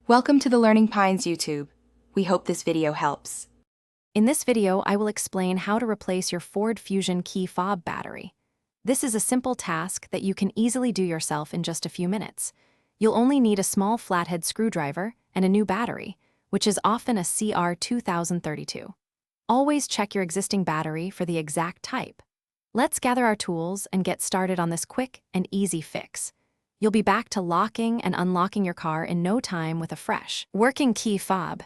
Welcome to the Learning Pines YouTube. We hope this video helps. In this video, I will explain how to replace your Ford Fusion key fob battery. This is a simple task that you can easily do yourself in just a few minutes. You'll only need a small flathead screwdriver and a new battery, which is often a CR2032. Always check your existing battery for the exact type. Let's gather our tools and get started on this quick and easy fix. You'll be back to locking and unlocking your car in no time with a fresh, working key fob.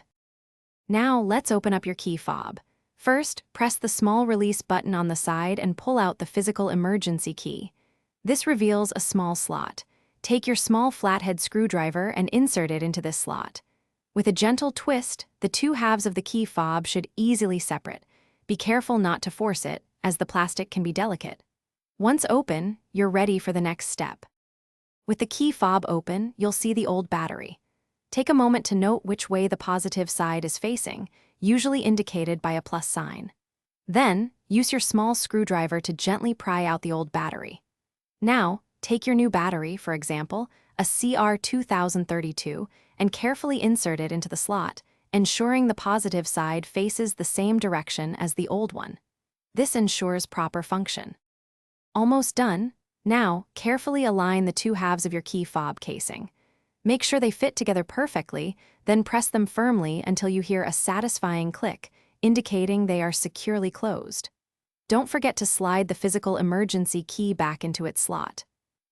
Now let's open up your key fob. First, press the small release button on the side and pull out the physical emergency key. This reveals a small slot. Take your small flathead screwdriver and insert it into this slot. With a gentle twist, the two halves of the key fob should easily separate. Be careful not to force it, as the plastic can be delicate. Once open, you're ready for the next step. With the key fob open, you'll see the old battery. Take a moment to note which way the positive side is facing, usually indicated by a plus sign. Then, use your small screwdriver to gently pry out the old battery. Now, take your new battery, for example, a CR2032, and carefully insert it into the slot, ensuring the positive side faces the same direction as the old one. This ensures proper function. Almost done. Now, carefully align the two halves of your key fob casing. Make sure they fit together perfectly, then press them firmly until you hear a satisfying click, indicating they are securely closed. Don't forget to slide the physical emergency key back into its slot.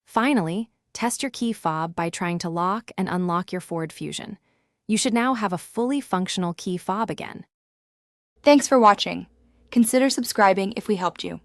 Finally, test your key fob by trying to lock and unlock your Ford Fusion. You should now have a fully functional key fob again. Thanks for watching. Consider subscribing if we helped you.